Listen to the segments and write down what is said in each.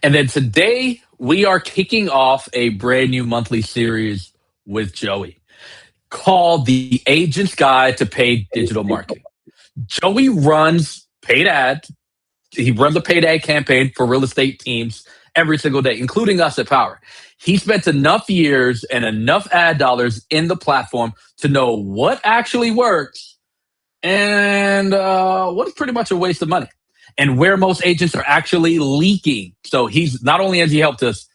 And then today we are kicking off a brand new monthly series with Joey called The Agent's Guide to Paid Digital Marketing. Joey runs paid ads. He runs a paid ad campaign for real estate teams every single day, including us at Power. He spent enough years and enough ad dollars in the platform to know what actually works and what is pretty much a waste of money and where most agents are actually leaking. So he's not only has he helped us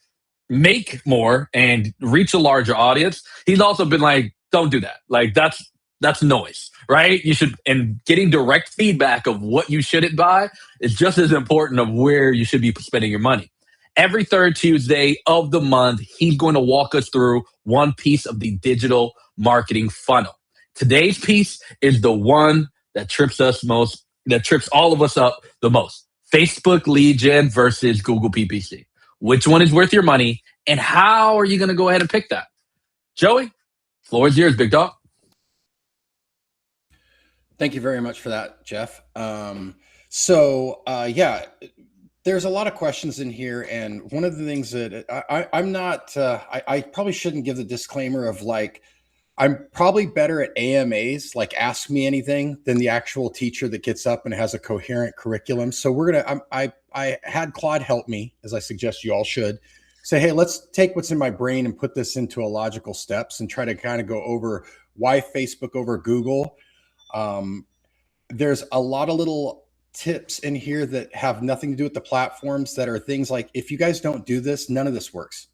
make more and reach a larger audience, he's also been like, don't do that. Like that's noise, right? You should, and getting direct feedback of what you shouldn't buy is just as important of where you should be spending your money. Every third Tuesday of the month, he's going to walk us through one piece of the digital marketing funnel. Today's piece is the one that trips us most, that trips all of us up the most. Facebook lead gen versus Google PPC. Which one is worth your money, and how are you going to go ahead and pick that? Joey, floor is yours, big dog. Thank you very much for that, Jeff. Yeah, there's a lot of questions in here. And one of the things that I probably shouldn't give the disclaimer of like, I'm probably better at AMAs, like ask me anything, than the actual teacher that gets up and has a coherent curriculum. So I had Claude help me, as I suggest you all should, say, hey, let's take what's in my brain and put this into a logical steps and try to kind of go over why Facebook over Google. There's a lot of little tips in here that have nothing to do with the platforms, that are things like, if you guys don't do this, none of this works.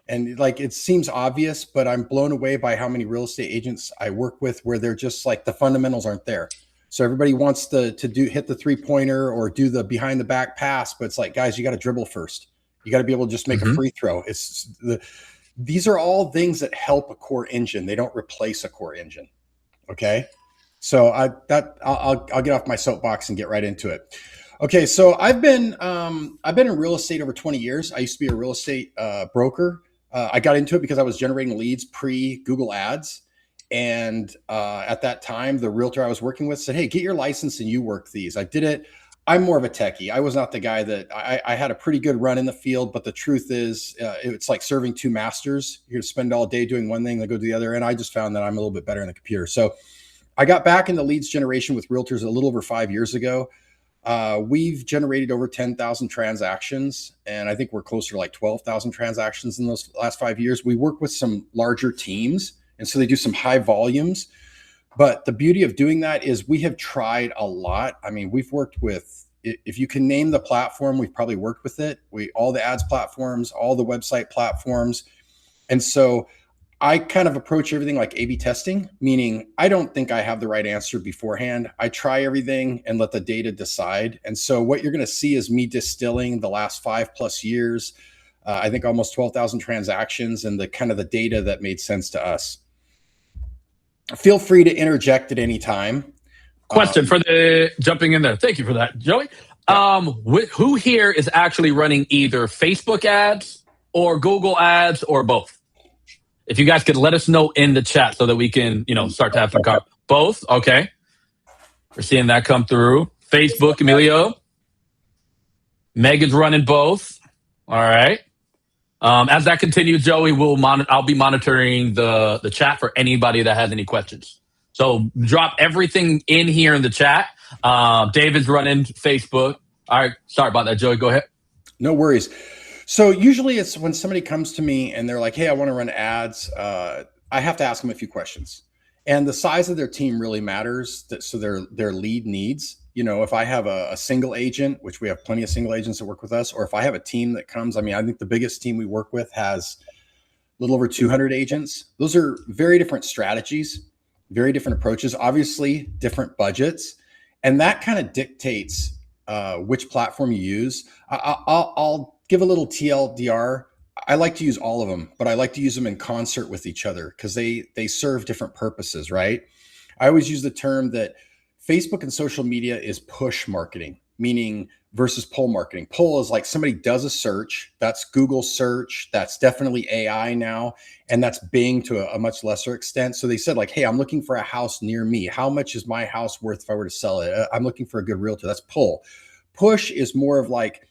And like, it seems obvious, but I'm blown away by how many real estate agents I work with where they're just like, the fundamentals aren't there. So everybody wants to hit the 3-pointer or do the behind the back pass, but it's like, guys, you got to dribble first. You got to be able to just make a free throw. These are all things that help a core engine. They don't replace a core engine. Okay. So I'll get off my soapbox and get right into it. Okay. So I've been in real estate over 20 years. I used to be a real estate broker. I got into it because I was generating leads pre Google ads. And at that time, the realtor I was working with said, hey, get your license and you work these. I did it. I'm more of a techie. I was not the guy that I had a pretty good run in the field, but the truth is it's like serving two masters. You're going to spend all day doing one thing, then go to the other. And I just found that I'm a little bit better in the computer. So I got back into leads generation with realtors a little over 5 years ago. We've generated over 10,000 transactions, and I think we're closer to like 12,000 transactions in those last 5 years. We work with some larger teams, and so they do some high volumes. But the beauty of doing that is we have tried a lot. I mean, we've worked with, if you can name the platform, we've probably worked with it. All the ads platforms, all the website platforms. And so I kind of approach everything like A/B testing, meaning I don't think I have the right answer beforehand. I try everything and let the data decide. And so what you're going to see is me distilling the last 5+ years, I think almost 12,000 transactions, and the kind of the data that made sense to us. Feel free to interject at any time. Question for the jumping in there. Thank you for that, Joey. Yeah. Who here is actually running either Facebook ads or Google ads or both? If you guys could let us know in the chat so that we can, start to have some both. Okay. We're seeing that come through. Facebook, Emilio. Megan's running both. All right. As that continues, Joey, I'll be monitoring the chat for anybody that has any questions. So drop everything in here in the chat. David's running Facebook. All right. Sorry about that, Joey. Go ahead. No worries. So usually it's when somebody comes to me and they're like, hey, I want to run ads. I have to ask them a few questions. And the size of their team really matters. So their lead needs. If I have a single agent, which we have plenty of single agents that work with us, or if I have a team that comes, I think the biggest team we work with has a little over 200 agents. Those are very different strategies, very different approaches, obviously different budgets. And that kind of dictates which platform you use. I'll give a little TLDR. I like to use all of them, but I like to use them in concert with each other because they serve different purposes, right? I always use the term that Facebook and social media is push marketing, meaning versus pull marketing. Pull is like somebody does a search. That's Google search. That's definitely AI now. And that's Bing to a much lesser extent. So they said like, hey, I'm looking for a house near me. How much is my house worth if I were to sell it? I'm looking for a good realtor. That's pull. Push is more of like,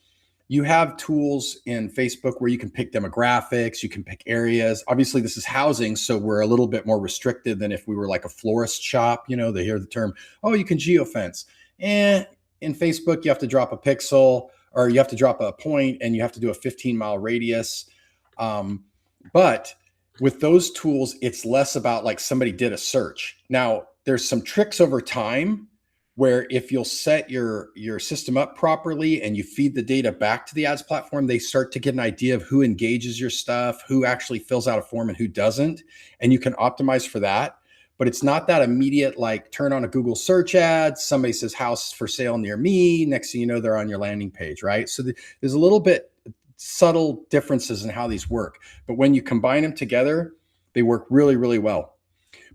you have tools in Facebook where you can pick demographics, you can pick areas. Obviously, this is housing, so we're a little bit more restricted than if we were like a florist shop. You know, they hear the term, oh, you can geofence. In Facebook, you have to drop a pixel or you have to drop a point and you have to do a 15-mile radius. But with those tools, it's less about like somebody did a search. Now, there's some tricks over time where if you'll set your system up properly and you feed the data back to the ads platform, they start to get an idea of who engages your stuff, who actually fills out a form and who doesn't. And you can optimize for that. But it's not that immediate, like turn on a Google search ad, somebody says house for sale near me. Next thing you know, they're on your landing page, right? So there's a little bit subtle differences in how these work. But when you combine them together, they work really, really well.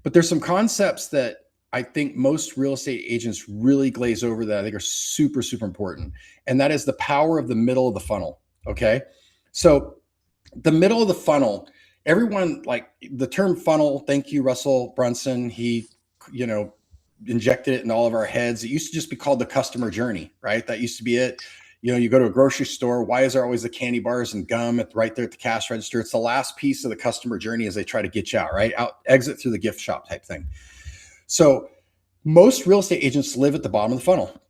But there's some concepts that I think most real estate agents really glaze over that I think are super, super important. And that is the power of the middle of the funnel. Okay. So the middle of the funnel, everyone like the term funnel. Thank you, Russell Brunson. He, injected it in all of our heads. It used to just be called the customer journey, right? That used to be it. You go to a grocery store. Why is there always the candy bars and gum right there at the cash register? It's the last piece of the customer journey as they try to get you out, right? Exit through the gift shop type thing. So most real estate agents live at the bottom of the funnel.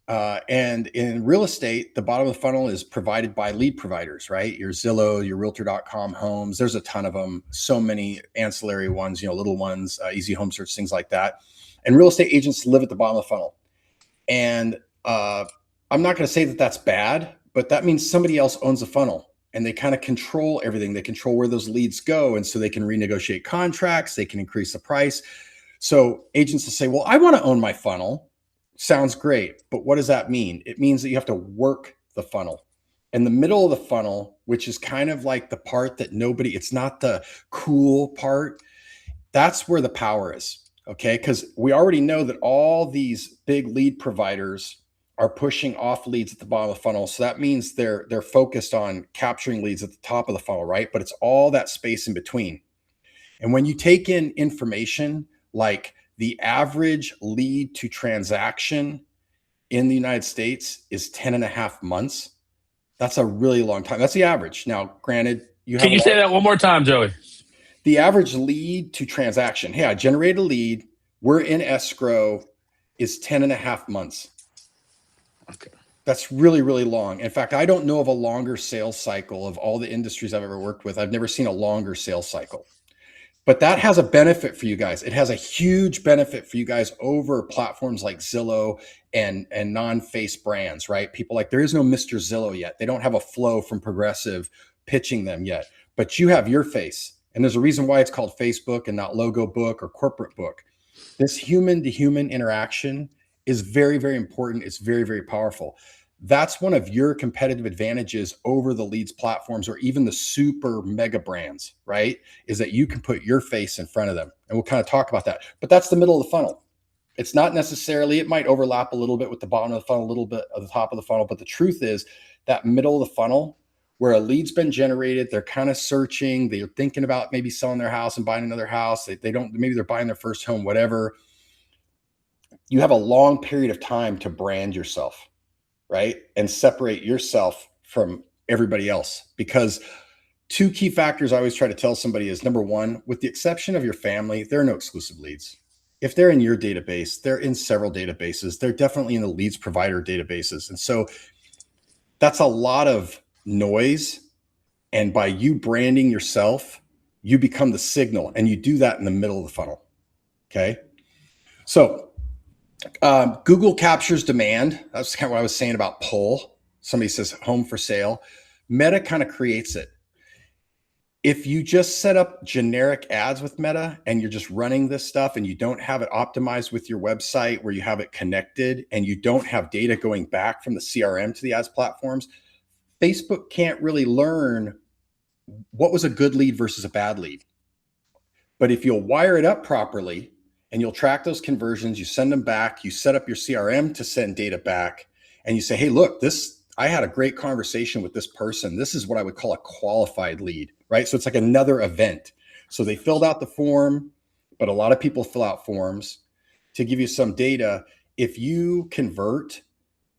And in real estate, the bottom of the funnel is provided by lead providers, right? Your Zillow, your realtor.com homes. There's a ton of them. So many ancillary ones, little ones, easy home search, things like that. And real estate agents live at the bottom of the funnel. And I'm not going to say that that's bad, but that means somebody else owns the funnel. And they kind of control everything. They control where those leads go. And so they can renegotiate contracts. They can increase the price. So agents will say, well, I want to own my funnel. Sounds great. But what does that mean? It means that you have to work the funnel. And the middle of the funnel, which is kind of like the part that it's not the cool part. That's where the power is. Okay. Because we already know that all these big lead providers are pushing off leads at the bottom of the funnel. So that means they're focused on capturing leads at the top of the funnel, right? But it's all that space in between. And when you take in information like the average lead to transaction in the United States is 10 and a half months. That's a really long time. That's the average. Now, granted, Can you say that one more time, Joey? The average lead to transaction. Hey, I generated a lead. We're in escrow is 10 and a half months. Okay. That's really, really long. In fact, I don't know of a longer sales cycle of all the industries I've ever worked with. I've never seen a longer sales cycle. But that has a benefit for you guys. It has a huge benefit for you guys over platforms like Zillow and non-face brands, right? People like, there is no Mr. Zillow yet. They don't have a flow from Progressive pitching them yet, but you have your face. And there's a reason why it's called Facebook and not logo book or corporate book. This human to human interaction is very, very important. It's very, very powerful. That's one of your competitive advantages over the leads platforms or even the super mega brands, right? Is that you can put your face in front of them. And we'll kind of talk about that. But that's the middle of the funnel. It's not necessarily, it might overlap a little bit with the bottom of the funnel, a little bit of the top of the funnel. But the truth is that middle of the funnel where a lead's been generated, they're kind of searching, they're thinking about maybe selling their house and buying another house. Maybe they're buying their first home, whatever. You have a long period of time to brand yourself, right? And separate yourself from everybody else. Because two key factors I always try to tell somebody is, number one, with the exception of your family, there are no exclusive leads. If they're in your database, they're in several databases. They're definitely in the leads provider databases. And so that's a lot of noise. And by you branding yourself, you become the signal, and you do that in the middle of the funnel. Okay. So Google captures demand. That's kind of what I was saying about pull. Somebody says home for sale. Meta kind of creates it. If you just set up generic ads with Meta and you're just running this stuff and you don't have it optimized with your website where you have it connected and you don't have data going back from the CRM to the ads platforms, Facebook can't really learn what was a good lead versus a bad lead. But if you'll wire it up properly, and you'll track those conversions, you send them back, you set up your CRM to send data back, and you say, hey, look, I had a great conversation with this person. This is what I would call a qualified lead, right? So it's like another event. So they filled out the form, but a lot of people fill out forms. To give you some data, if you convert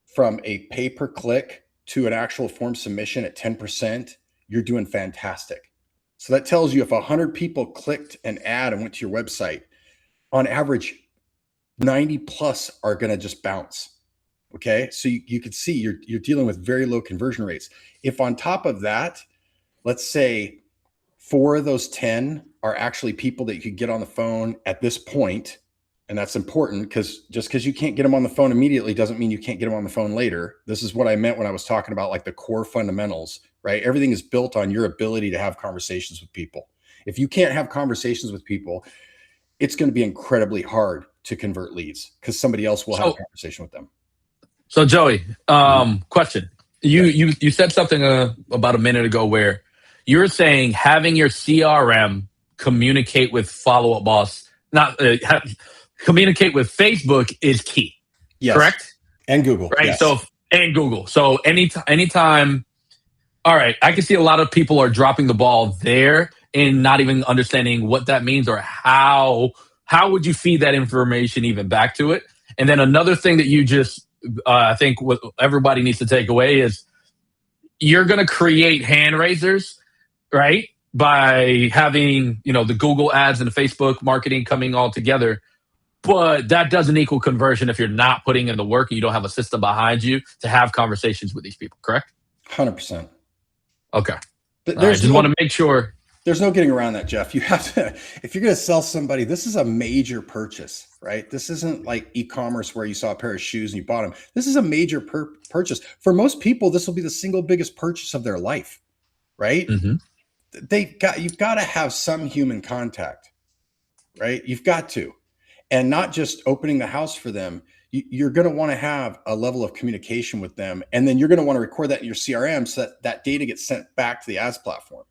from a pay-per-click to an actual form submission at 10%, you're doing fantastic. So that tells you if 100 people clicked an ad and went to your website, on average, 90 plus are going to just bounce. Okay. So you can see you're dealing with very low conversion rates. If on top of that, let's say 4 of those 10 are actually people that you could get on the phone at this point, and that's important because just because you can't get them on the phone immediately doesn't mean you can't get them on the phone later. This is what I meant when I was talking about like the core fundamentals, right? Everything is built on your ability to have conversations with people. If you can't have conversations with people, it's going to be incredibly hard to convert leads because somebody else will have a conversation with them. So Joey, question. You said something about a minute ago where you're saying having your CRM communicate with follow-up boss, not communicate with Facebook is key. Yes. Correct? And Google. Right. Yes. So and Google. So anytime. All right. I can see a lot of people are dropping the ball there and not even understanding what that means or how would you feed that information even back to it. And then another thing that you just I think what everybody needs to take away is you're going to create hand raisers, right? By having, the Google ads and the Facebook marketing coming all together. But that doesn't equal conversion if you're not putting in the work and you don't have a system behind you to have conversations with these people, correct? 100%. Okay. I just want to make sure. There's no getting around that, Jeff. You have to, if you're going to sell somebody, this is a major purchase, right? This isn't like e-commerce where you saw a pair of shoes and you bought them. This is a major purchase. For most people, this will be the single biggest purchase of their life, right? Mm-hmm. You've got to have some human contact, right? You've got to, and not just opening the house for them. You're going to want to have a level of communication with them. And then you're going to want to record that in your CRM so that data gets sent back to the ads platform.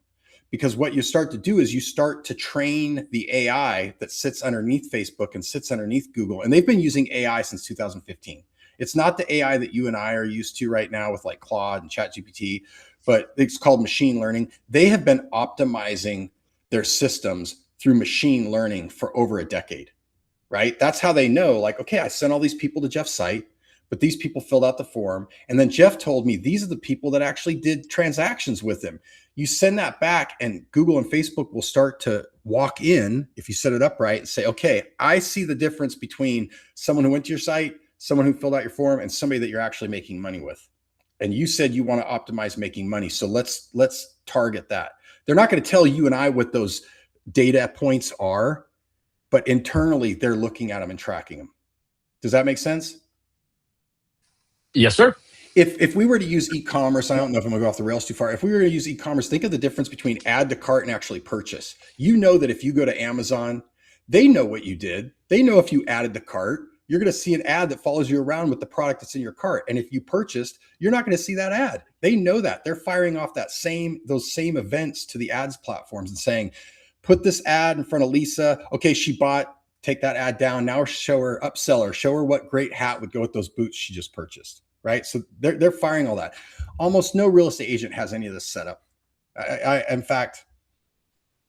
Because what you start to do is you start to train the AI that sits underneath Facebook and sits underneath Google. And they've been using AI since 2015. It's not the AI that you and I are used to right now with like Claude and ChatGPT, but it's called machine learning. They have been optimizing their systems through machine learning for over a decade, right? That's how they know, like, okay, I sent all these people to Jeff's site, but these people filled out the form. And then Jeff told me these are the people that actually did transactions with him. You send that back and Google and Facebook will start to walk in, if you set it up right, and say, okay, I see the difference between someone who went to your site, someone who filled out your form, and somebody that you're actually making money with. And you said you want to optimize making money. So let's target that. They're not going to tell you and I what those data points are, but internally they're looking at them and tracking them. Does that make sense? Yes, sir. If we were to use e-commerce, I don't know if I'm gonna go off the rails too far. If we were to use e-commerce, think of the difference between add to cart and actually purchase. You know that if you go to Amazon, they know what you did. They know if you added to cart, you're going to see an ad that follows you around with the product that's in your cart. And if you purchased, you're not going to see that ad. They know that. They're firing off those same events to the ads platforms and saying, put this ad in front of Lisa. Okay, she bought, take that ad down. Now show her, upsell her, show her what great hat would go with those boots she just purchased. Right. So they're firing all that. Almost no real estate agent has any of this set up. In fact,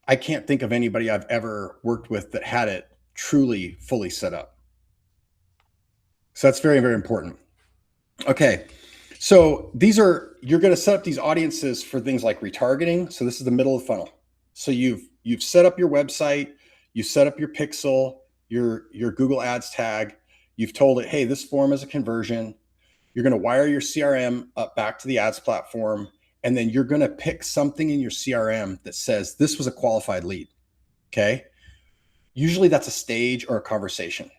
I can't think of anybody I've ever worked with that had it truly fully set up. So that's very, very important. Okay. So you're going to set up these audiences for things like retargeting. So this is the middle of the funnel. So you've set up your website, you set up your pixel, your Google Ads tag. You've told it, hey, this form is a conversion. You're going to wire your CRM up back to the ads platform, and then you're going to pick something in your CRM that says this was a qualified lead. Okay. Usually that's a stage or a conversation.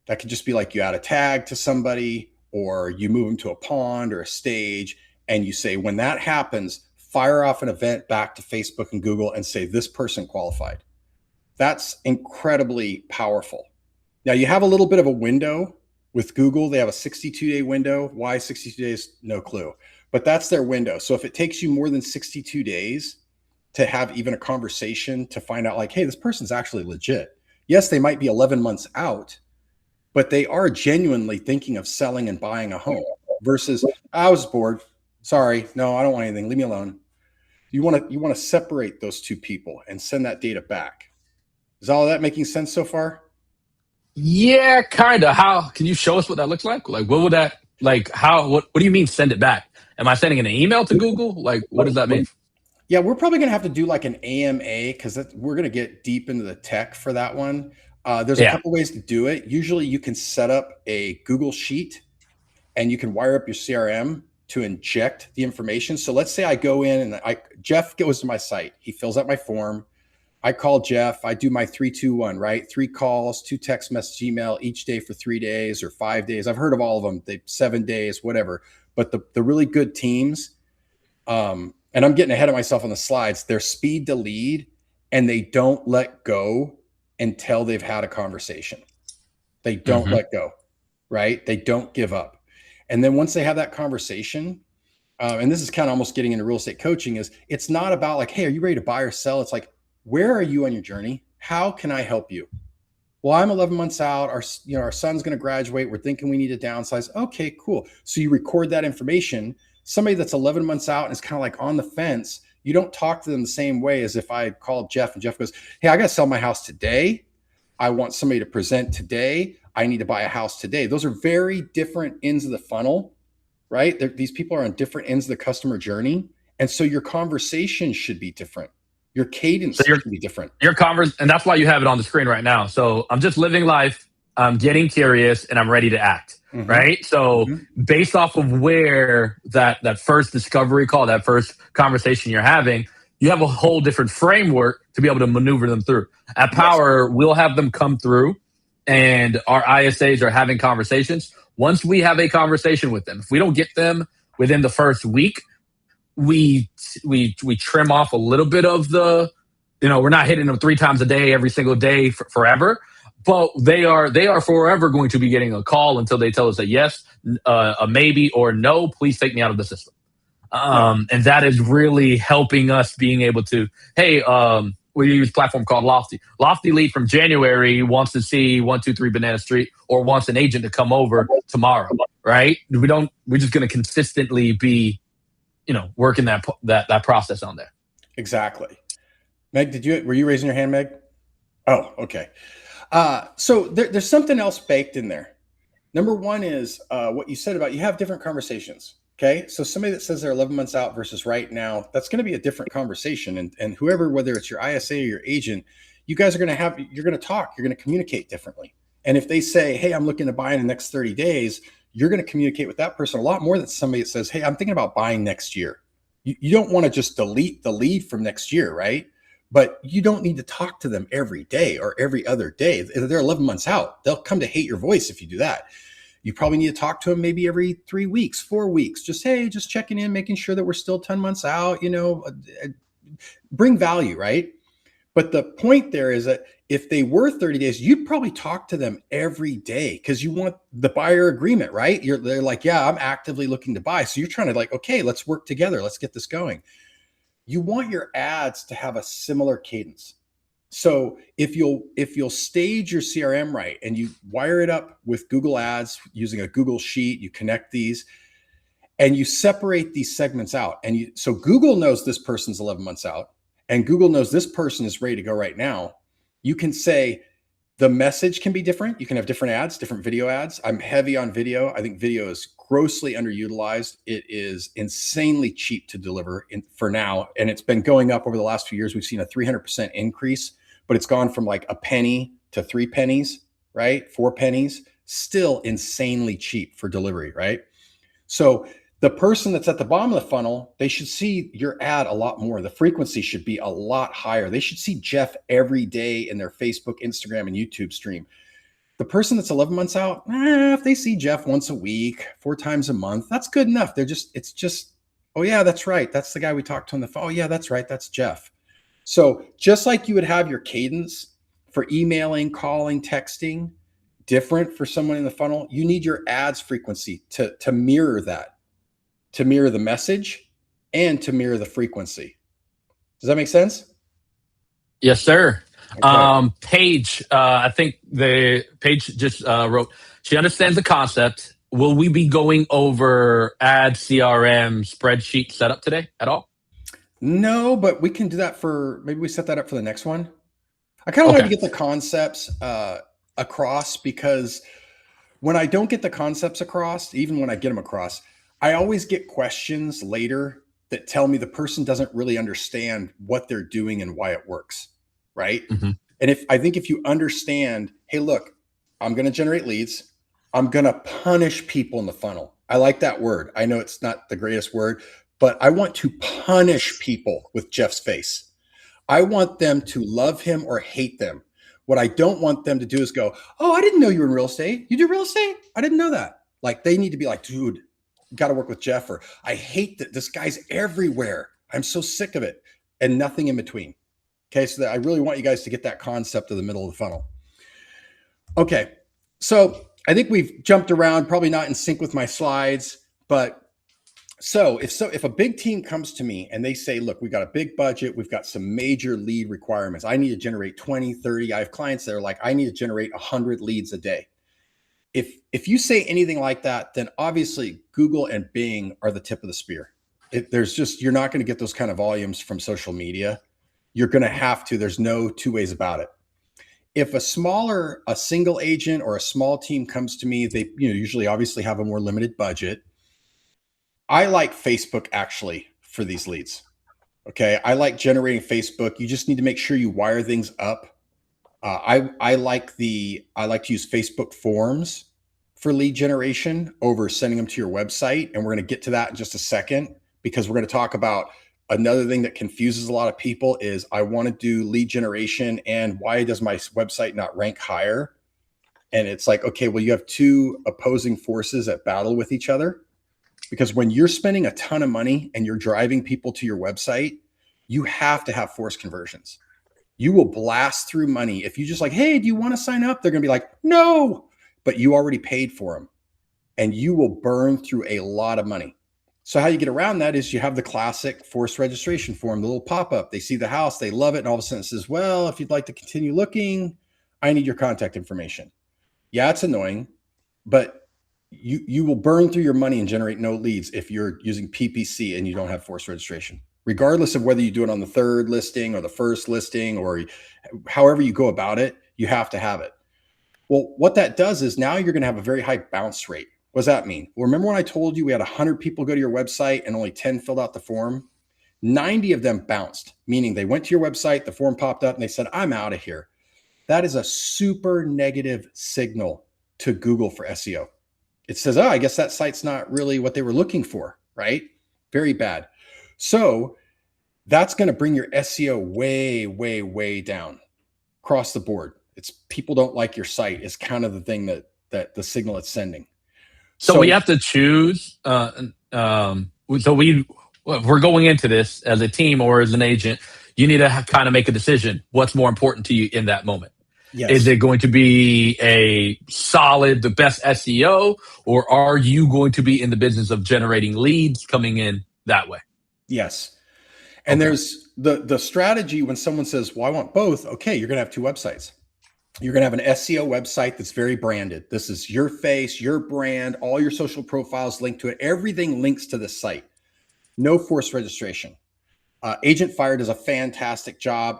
That could just be like you add a tag to somebody or you move them to a pond or a stage. And you say, when that happens, fire off an event back to Facebook and Google and say, this person qualified. That's incredibly powerful. Now you have a little bit of a window. With Google, they have a 62-day window. Why 62 days? No clue. But that's their window. So if it takes you more than 62 days to have even a conversation to find out like, hey, this person's actually legit. Yes, they might be 11 months out, but they are genuinely thinking of selling and buying a home versus I was bored. Sorry. No, I don't want anything. Leave me alone. You want to separate those two people and send that data back. Is all of that making sense so far? Yeah, kind of. How can you show us what that looks like? Like, what would that like? What do you mean send it back? Am I sending an email to Google? Like, what does that mean? Yeah, we're probably going to have to do like an AMA because we're going to get deep into the tech for that one. There's a Yeah. couple ways to do it. Usually you can set up a Google Sheet and you can wire up your CRM to inject the information. So let's say I go in and Jeff goes to my site. He fills out my form. I call Jeff. I do my 3-2-1, right? 3 calls, 2 text message, email each day for 3 days or 5 days. I've heard of all of them. 7 days, whatever. But the really good teams, and I'm getting ahead of myself on the slides, they're speed to lead and they don't let go until they've had a conversation. They don't let go, right? They don't give up. And then once they have that conversation, and this is kind of almost getting into real estate coaching, is it's not about like, hey, are you ready to buy or sell? It's like, where are you on your journey? How can I help you? Well, I'm 11 months out. Our son's going to graduate. We're thinking we need to downsize. Okay, cool. So you record that information. Somebody that's 11 months out and is kind of like on the fence, you don't talk to them the same way as if I called Jeff and Jeff goes, hey, I got to sell my house today. I want somebody to present today. I need to buy a house today. Those are very different ends of the funnel, right? These people are on different ends of the customer journey. And so your conversation should be different. Your cadence should be different. And that's why you have it on the screen right now. So I'm just living life. I'm getting curious and I'm ready to act. Right. So based off of where that first discovery call, that first conversation you're having, you have a whole different framework to be able to maneuver them through. At Power, we'll have them come through and our ISAs are having conversations. Once we have a conversation with them, if we don't get them within the first week, we trim off a little bit of the, we're not hitting them 3 times a day, every single day forever. But they are forever going to be getting a call until they tell us a yes, a maybe, or no, please take me out of the system. And that is really helping us being able to, hey, we use a platform called Lofty. Lofty lead from January wants to see 123 Banana Street or wants an agent to come over tomorrow, right? We're just going to consistently be, working that process on there. Exactly. Meg, were you raising your hand, Meg? Oh, okay. So there's something else baked in there. Number one is what you said about you have different conversations. Okay. So somebody that says they're 11 months out versus right now, that's going to be a different conversation. And whoever, whether it's your ISA or your agent, you guys are going to you're going to talk, you're going to communicate differently. And if they say, hey, I'm looking to buy in the next 30 days, you're going to communicate with that person a lot more than somebody that says, hey, I'm thinking about buying next year. You don't want to just delete the lead from next year, right? But you don't need to talk to them every day or every other day. If they're 11 months out, they'll come to hate your voice if you do that. You probably need to talk to them maybe every 3 weeks, 4 weeks. Just, hey, just checking in, making sure that we're still 10 months out, bring value, right? But the point there is that if they were 30 days, you'd probably talk to them every day because you want the buyer agreement, right? They're like, yeah, I'm actively looking to buy. So you're trying to like, okay, let's work together. Let's get this going. You want your ads to have a similar cadence. So if you'll stage your CRM right and you wire it up with Google Ads using a Google Sheet, you connect these and you separate these segments out. So Google knows this person's 11 months out and Google knows this person is ready to go right now. You can say the message can be different. You can have different ads, different video ads. I'm heavy on video. I think video is grossly underutilized. It is insanely cheap to deliver for now. And it's been going up over the last few years. We've seen a 300% increase, but it's gone from like a penny to 3 pennies, right? 4 pennies, still insanely cheap for delivery, right? So the person that's at the bottom of the funnel, they should see your ad a lot more. The frequency should be a lot higher. They should see Jeff every day in their Facebook, Instagram, and YouTube stream. The person that's 11 months out, if they see Jeff once a week, 4 times a month, that's good enough. It's just, oh yeah, that's right. That's the guy we talked to on the phone. Oh yeah, that's right. That's Jeff. So just like you would have your cadence for emailing, calling, texting, different for someone in the funnel, you need your ads frequency to mirror that, to mirror the message and to mirror the frequency. Does that make sense? Yes, sir. Okay. Paige, I think Paige just wrote, she understands the concept. Will we be going over ad CRM spreadsheet setup today at all? No, but we can do that maybe we set that up for the next one. I kind of wanted to get the concepts across because when I don't get the concepts across, even when I get them across, I always get questions later that tell me the person doesn't really understand what they're doing and why it works, right? Mm-hmm. And if you understand, hey, look, I'm going to generate leads. I'm going to punish people in the funnel. I like that word. I know it's not the greatest word, but I want to punish people with Jeff's face. I want them to love him or hate them. What I don't want them to do is go, oh, I didn't know you were in real estate. You do real estate? I didn't know that. Like, they need to be like, dude, got to work with Jeff, or I hate that this guy's everywhere. I'm so sick of it, and nothing in between. Okay. So I really want you guys to get that concept of the middle of the funnel. Okay. So I think we've jumped around, probably not in sync with my slides, but if a big team comes to me and they say, look, we got a big budget, we've got some major lead requirements. I need to generate 20, 30. I have clients that are like, I need to generate 100 leads a day. If you say anything like that, then obviously Google and Bing are the tip of the spear. You're not going to get those kind of volumes from social media. You're going to have to. There's no two ways about it. If a single agent or a small team comes to me, they usually obviously have a more limited budget. I like Facebook actually for these leads. Okay, I like generating Facebook. You just need to make sure you wire things up. I like to use Facebook forms for lead generation over sending them to your website. And we're going to get to that in just a second, because we're going to talk about another thing that confuses a lot of people is I want to do lead generation, and why does my website not rank higher? And it's like, okay, well, you have two opposing forces that battle with each other, because when you're spending a ton of money and you're driving people to your website, you have to have forced conversions. You will blast through money. If you just like, hey, do you want to sign up? They're going to be like, no, but you already paid for them, and you will burn through a lot of money. So how you get around that is you have the classic forced registration form, the little pop-up. They see the house, they love it, and all of a sudden it says, well, if you'd like to continue looking, I need your contact information. Yeah, it's annoying, but you will burn through your money and generate no leads if you're using PPC and you don't have forced registration, regardless of whether you do it on the third listing or the first listing, or however you go about it, you have to have it. Well, what that does is now you're going to have a very high bounce rate. What does that mean? Well, remember when I told you we had 100 people go to your website and only 10 filled out the form? 90 of them bounced, meaning they went to your website, the form popped up, and they said, I'm out of here. That is a super negative signal to Google for SEO. It says, oh, I guess that site's not really what they were looking for, right? Very bad. So that's going to bring your SEO way, way, way down across the board. It's people don't like your site is kind of the thing that the signal it's sending. So we have to choose. If we're going into this as a team or as an agent, you need to kind of make a decision. What's more important to you in that moment? Yes. Is it going to be the best SEO, or are you going to be in the business of generating leads coming in that way? Yes. And there's the strategy when someone says, well, I want both. Okay, you're going to have two websites. You're going to have an SEO website that's very branded. This is your face, your brand, all your social profiles linked to it. Everything links to this site. No forced registration. Agent Fire does a fantastic job.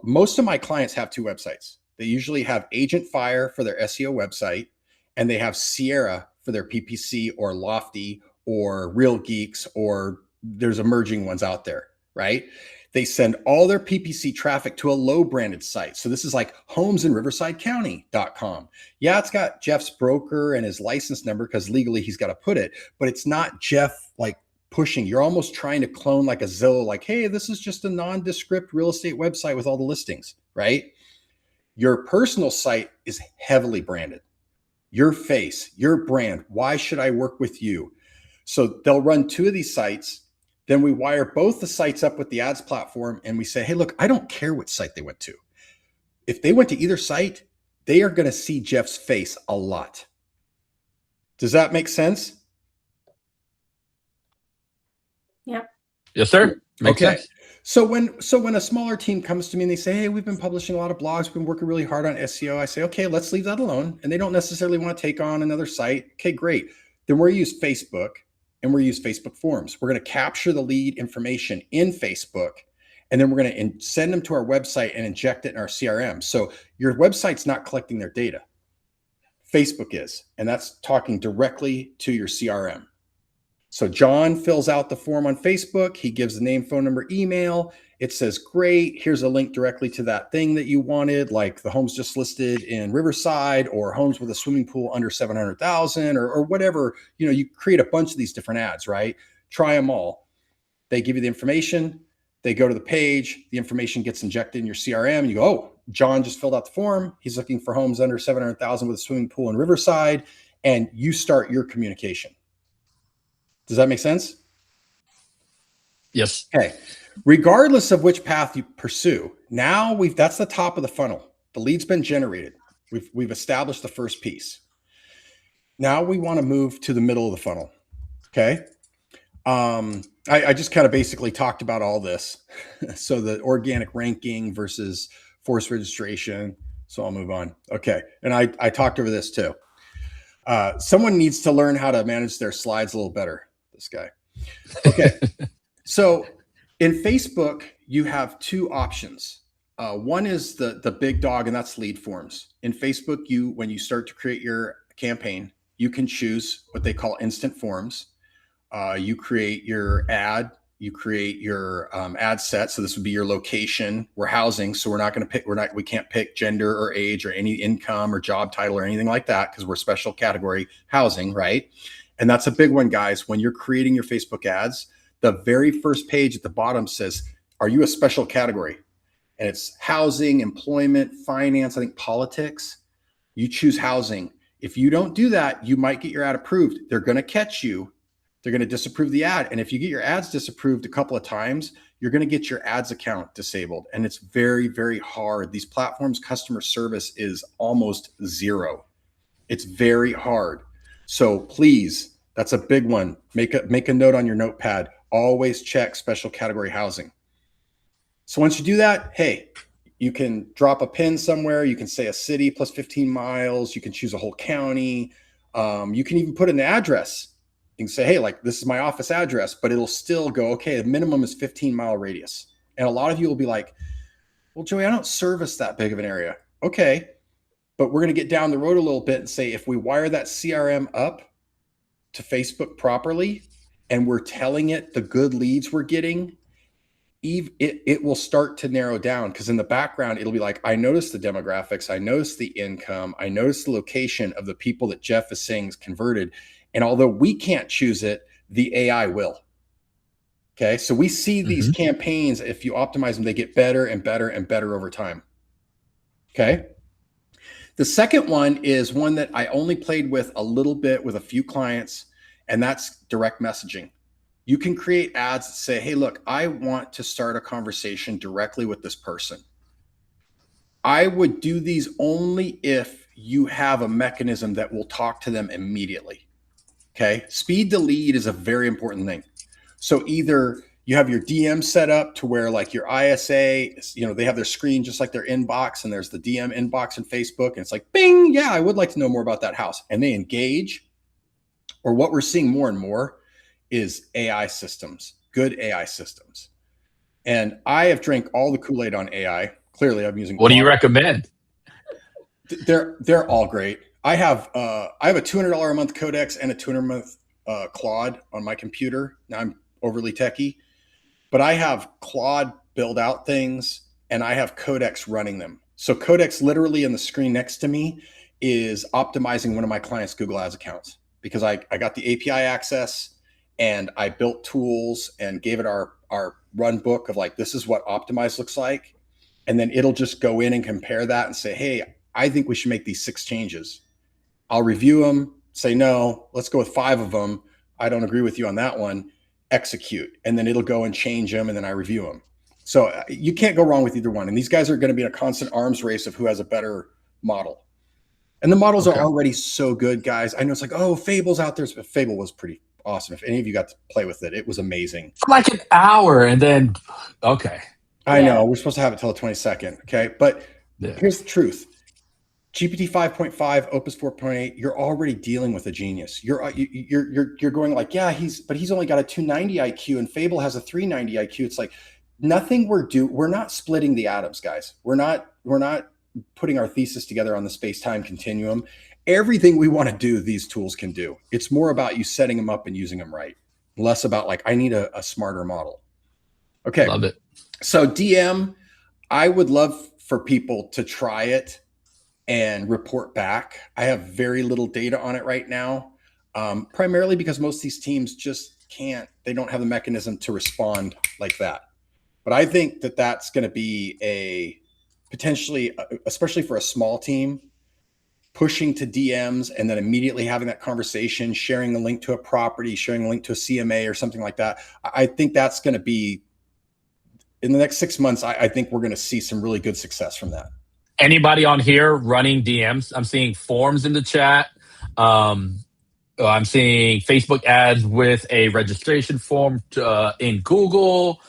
Most of my clients have two websites. They usually have Agent Fire for their SEO website, and they have Sierra for their PPC or Lofty or Real Geeks, or there's emerging ones out there, right? They send all their PPC traffic to a low branded site. So this is like homesinriversidecounty.com. Yeah, it's got Jeff's broker and his license number because legally he's got to put it, but it's not Jeff like pushing. You're almost trying to clone like a Zillow, like, hey, this is just a nondescript real estate website with all the listings, right? Your personal site is heavily branded. Your face, your brand. Why should I work with you? So they'll run two of these sites. Then we wire both the sites up with the ads platform, and we say, hey, look, I don't care what site they went to. If they went to either site, they are going to see Jeff's face a lot. Does that make sense? Yep. Yes, sir. Makes sense. So when a smaller team comes to me and they say, hey, we've been publishing a lot of blogs, we've been working really hard on SEO, I say, okay, let's leave that alone. And they don't necessarily want to take on another site. Okay, great. Then we're use Facebook. And we're use Facebook forms. We're going to capture the lead information in Facebook, and then we're going to send them to our website and inject it in our CRM. So your website's not collecting their data. Facebook is, and that's talking directly to your CRM. So John fills out the form on Facebook. He gives the name, phone number, email. It says, great, here's a link directly to that thing that you wanted, like the homes just listed in Riverside, or homes with a swimming pool under 700,000, or whatever. You create a bunch of these different ads, right? Try them all. They give you the information. They go to the page. The information gets injected in your CRM. And you go, oh, John just filled out the form. He's looking for homes under 700,000 with a swimming pool in Riverside. And you start your communication. Does that make sense? Yes. Okay. Regardless of which path you pursue, now that's the top of the funnel. The lead's been generated. We've established the first piece. Now we want to move to the middle of the funnel. Okay. I just kind of basically talked about all this. So the organic ranking versus forced registration. So I'll move on. Okay. And I talked over this too. Someone needs to learn how to manage their slides a little better. This guy. Okay. So in Facebook, you have two options. One is the big dog, and that's lead forms. In Facebook, when you start to create your campaign, you can choose what they call instant forms. You create your ad, you create your ad set. So this would be your location. We're housing, so we can't pick gender or age or any income or job title or anything like that, because we're special category housing, right? And that's a big one, guys. When you're creating your Facebook ads, the very first page at the bottom says, are you a special category? And it's housing, employment, finance, I think politics. You choose housing. If you don't do that, you might get your ad approved. They're going to catch you. They're going to disapprove the ad. And if you get your ads disapproved a couple of times, you're going to get your ads account disabled. And it's very, very hard. These platforms' customer service is almost zero. It's very hard. So please, that's a big one. Make a note on your notepad. Always check special category housing. So once you do that, hey, you can drop a pin somewhere. You can say a city plus 15 miles. You can choose a whole county. You can even put an address. You can say, hey, like, this is my office address, but it'll still go, okay, the minimum is 15-mile radius. And a lot of you will be like, well, Joey, I don't service that big of an area. Okay, but we're going to get down the road a little bit and say, if we wire that CRM up to Facebook properly, and we're telling it the good leads we're getting, it will start to narrow down, because in the background, it'll be like, I noticed the demographics, I noticed the income, I noticed the location of the people that Jeff is saying is converted. And although we can't choose it, the AI will. Okay, so we see these campaigns, if you optimize them, they get better and better and better over time. Okay. The second one is one that I only played with a little bit with a few clients, and that's direct messaging. You can create ads that say, hey, look, I want to start a conversation directly with this person. I would do these only if you have a mechanism that will talk to them immediately. Okay. Speed to lead is a very important thing. So either you have your DM set up to where, like, your ISA, they have their screen just like their inbox, and there's the DM inbox in Facebook, and it's like, bing, yeah, I would like to know more about that house. And they engage. Or what we're seeing more and more is AI systems, good AI systems. And I have drank all the Kool-Aid on AI. Clearly, I'm using. What do you recommend? They're all great. I have a $200 a month Codex and a $200 a month Claude on my computer. Now I'm overly techie, but I have Claude build out things, and I have Codex running them. So Codex, literally in the screen next to me, is optimizing one of my clients' Google Ads accounts, because I got the API access, and I built tools and gave it our run book of, like, this is what optimize looks like. And then it'll just go in and compare that and say, hey, I think we should make these 6 changes. I'll review them, say, no, let's go with 5 of them. I don't agree with you on that one. Execute. And then it'll go and change them, and then I review them. So you can't go wrong with either one. And these guys are going to be in a constant arms race of who has a better model. And the models are already so good, guys. I know it's like, oh, Fable's out there. But Fable was pretty awesome. If any of you got to play with it, it was amazing. For like an hour, and then, okay. I know. We're supposed to have it till the 22nd. Okay. But here's the truth. GPT 5.5, Opus 4.8, you're already dealing with a genius. You're going like, yeah, he's only got a 290 IQ, and Fable has a 390 IQ. It's like, nothing we're not splitting the atoms, guys. We're not putting our thesis together on the space-time continuum. Everything we want to do, these tools can do. It's more about you setting them up and using them right. less about like, I need a smarter model. Okay. Love it. So DM, I would love for people to try it and report back. I have very little data on it right now, primarily because most of these teams just can't, they don't have the mechanism to respond like that. But I think that that's going to be a potentially, especially for a small team, pushing to DMs and then immediately having that conversation, sharing a link to a property, sharing a link to a CMA or something like that. I think that's going to be, in the next 6 months, I think we're going to see some really good success from that. Anybody on here running DMs? I'm seeing forms in the chat. I'm seeing Facebook ads with a registration form in Google.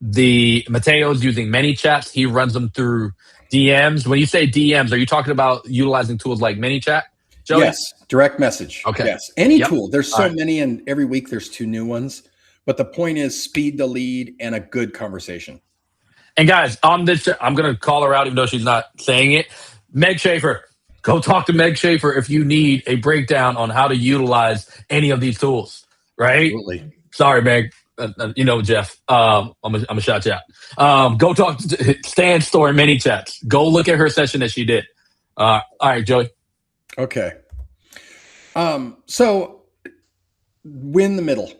The Mateo's using ManyChats. He runs them through DMs. When you say DMs, are you talking about utilizing tools like ManyChat, Joey? Yes, direct message. Okay. Yes, any Yep. tool. There's so All right. many, and every week there's 2 new ones. But the point is speed the lead and a good conversation. And guys, on this, I'm going to call her out even though she's not saying it. Meg Schaefer. Go talk to Meg Schaefer if you need a breakdown on how to utilize any of these tools, right? Absolutely. Sorry, Meg. You know, Jeff. I'm gonna shout you out. Go talk to Stan's store in ManyChats. Go look at her session that she did. All right, Joey. Okay. So win the middle.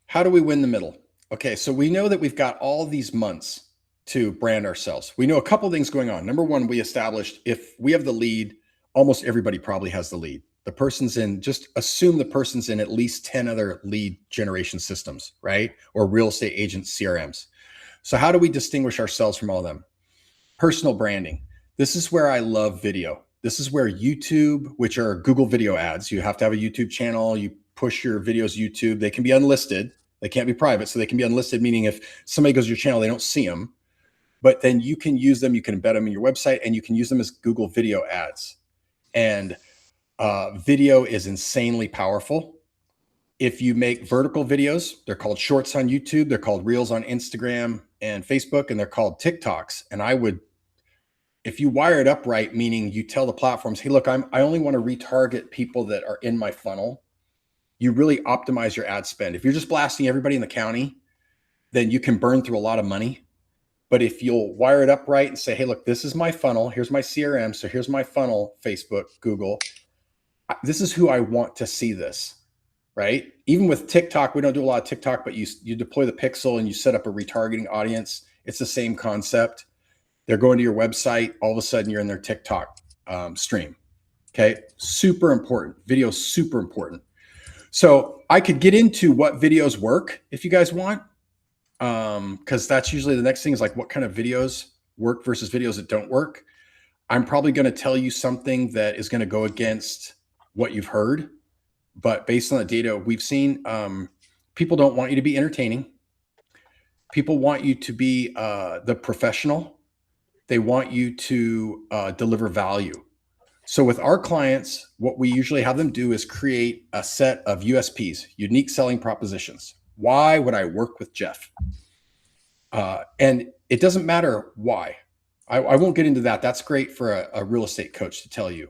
How do we win the middle? Okay, so we know that we've got all these months to brand ourselves. We know a couple things going on. Number one, we established if we have the lead, almost everybody probably has the lead. The person's in, just assume the person's in at least 10 other lead generation systems, right? Or real estate agent CRMs. So how do we distinguish ourselves from all of them? Personal branding. This is where I love video. This is where YouTube, which are Google video ads, you have to have a YouTube channel, you push your videos YouTube. They can be unlisted. They can't be private. So they can be unlisted, meaning if somebody goes to your channel, they don't see them. But then you can use them, you can embed them in your website, and you can use them as Google video ads. And video is insanely powerful. If you make vertical videos, they're called shorts on YouTube, they're called reels on Instagram and Facebook, and they're called TikToks. And I would, if you wire it up right, meaning you tell the platforms, hey, look, I only want to retarget people that are in my funnel, you really optimize your ad spend. If you're just blasting everybody in the county, then you can burn through a lot of money. But if you'll wire it up right and say, hey, look, this is my funnel. Here's my CRM. So here's my funnel, Facebook, Google. This is who I want to see this, right? Even with TikTok, we don't do a lot of TikTok, but you deploy the pixel and you set up a retargeting audience. It's the same concept. They're going to your website. All of a sudden, you're in their TikTok stream. Okay, super important. Video is super important. So I could get into what videos work if you guys want, because that's usually the next thing is like what kind of videos work versus videos that don't work. I'm probably going to tell you something that is going to go against what you've heard, but based on the data we've seen, people don't want you to be entertaining. People want you to be the professional. They want you to deliver value. So with our clients, what we usually have them do is create a set of USPs, unique selling propositions. Why would I work with Jeff? And it doesn't matter why. I won't get into that. That's great for a real estate coach to tell you.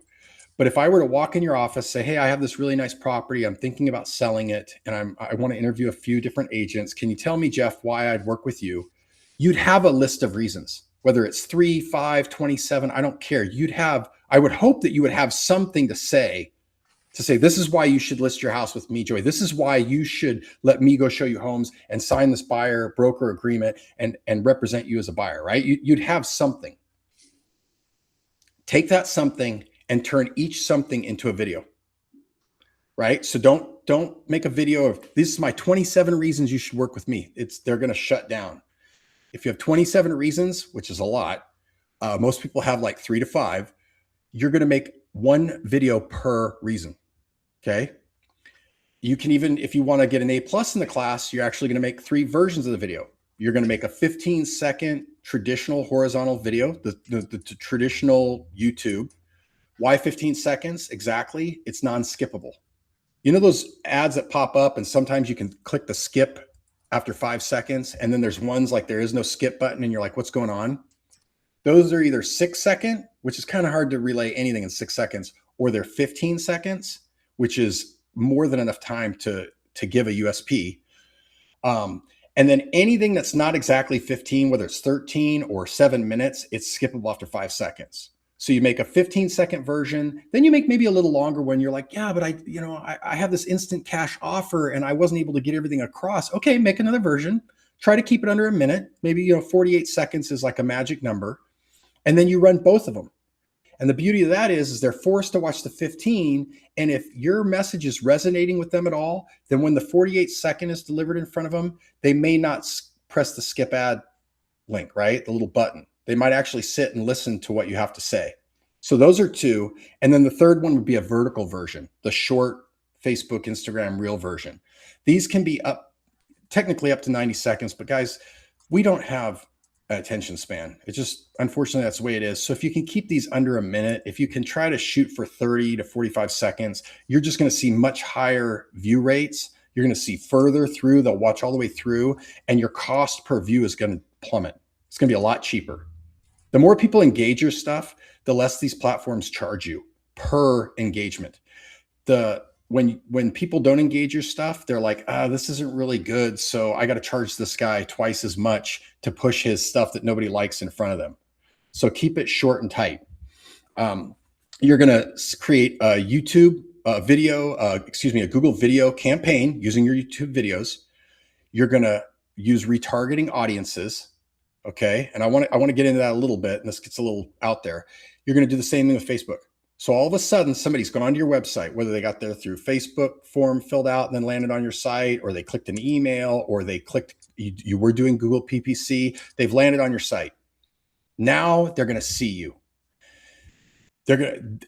But if I were to walk in your office, say, hey, I have this really nice property. I'm thinking about selling it, and I want to interview a few different agents. Can you tell me, Jeff, why I'd work with you? You'd have a list of reasons, whether it's 3, 5, 27, I don't care. I would hope that you would have something to say, this is why you should list your house with me, Joey. This is why you should let me go show you homes and sign this buyer broker agreement and represent you as a buyer, right? You'd have something. Take that something and turn each something into a video, right? So don't make a video of, this is my 27 reasons you should work with me. They're going to shut down. If you have 27 reasons, which is a lot, most people have like 3 to 5, you're going to make one video per reason. Okay. You can even, if you want to get an A+ in the class, you're actually going to make 3 versions of the video. You're going to make a 15-second traditional horizontal video, the traditional YouTube. Why 15 seconds? Exactly. It's non-skippable. You know those ads that pop up and sometimes you can click the skip after 5 seconds. And then there's ones like there is no skip button and you're like, what's going on? Those are either 6-second, which is kind of hard to relay anything in 6 seconds, or they're 15 seconds, which is more than enough time to to give a USP. And then anything that's not exactly 15, whether it's 13 or 7 minutes, it's skippable after 5 seconds. So you make a 15-second version, then you make maybe a little longer when you're like, yeah, but I have this instant cash offer and I wasn't able to get everything across. Okay, make another version. Try to keep it under a minute. Maybe 48 seconds is like a magic number. And then you run both of them. And the beauty of that is they're forced to watch the 15. And if your message is resonating with them at all, then when the 48-second is delivered in front of them, they may not press the skip ad link, right? The little button. They might actually sit and listen to what you have to say. So those are two. And then the third one would be a vertical version, the short Facebook, Instagram, Reel version. These can be technically up to 90 seconds, but guys, we don't have attention span. It's just, unfortunately, that's the way it is. So if you can keep these under a minute, if you can try to shoot for 30 to 45 seconds, you're just going to see much higher view rates. You're going to see further through. They'll watch all the way through, and your cost per view is going to plummet. It's going to be a lot cheaper. The more people engage your stuff, the less these platforms charge you per engagement. When people don't engage your stuff, they're like, this isn't really good. So I got to charge this guy twice as much to push his stuff that nobody likes in front of them. So keep it short and tight. You're going to create a YouTube a Google video campaign using your YouTube videos. You're going to use retargeting audiences. Okay. And I want to get into that a little bit, and this gets a little out there. You're going to do the same thing with Facebook. So all of a sudden, somebody's gone to your website, whether they got there through Facebook form filled out and then landed on your site, or they clicked an email, or they clicked, you were doing Google PPC, they've landed on your site. Now they're going to see you.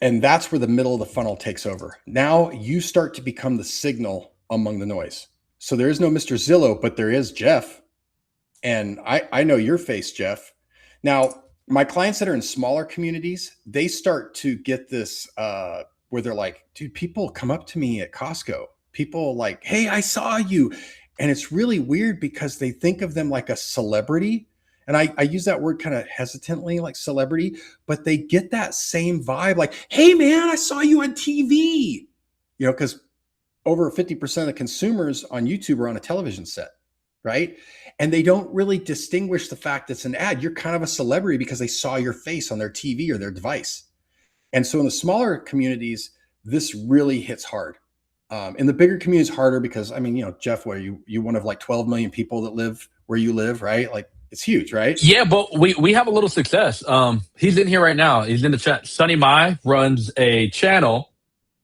And that's where the middle of the funnel takes over. Now you start to become the signal among the noise. So there is no Mr. Zillow, but there is Jeff. And I know your face, Jeff. Now, my clients that are in smaller communities, they start to get this where they're like, dude, people come up to me at Costco. People like, hey, I saw you. And it's really weird because they think of them like a celebrity. And I use that word kind of hesitantly, like celebrity, but they get that same vibe like, hey, man, I saw you on TV. Because over 50% of the consumers on YouTube are on a television set, right? And they don't really distinguish the fact that it's an ad. You're kind of a celebrity because they saw your face on their TV or their device. And so in the smaller communities, this really hits hard. In the bigger communities, harder because, Jeff, what are you one of like 12 million people that live where you live, right? Like it's huge, right? Yeah, but we have a little success. He's in here right now. He's in the chat. Sonny Mai runs a channel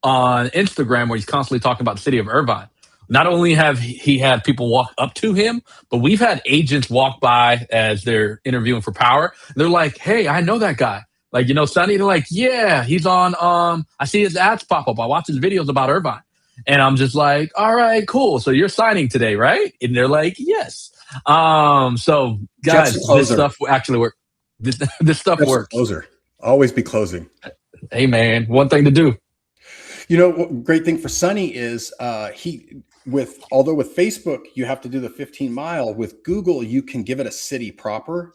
on Instagram where he's constantly talking about the city of Irvine. Not only have he had people walk up to him, but we've had agents walk by as they're interviewing for Power. They're like, hey, I know that guy. Like, Sonny, they're like, yeah, he's on, I see his ads pop up. I watch his videos about Irvine. And I'm just like, all right, cool. So you're signing today, right? And they're like, yes. So guys, this stuff actually works. This stuff works. Closer. Always be closing. Hey man, one thing to do. Great thing for Sonny is although with Facebook, you have to do the 15 mile, with Google, you can give it a city proper.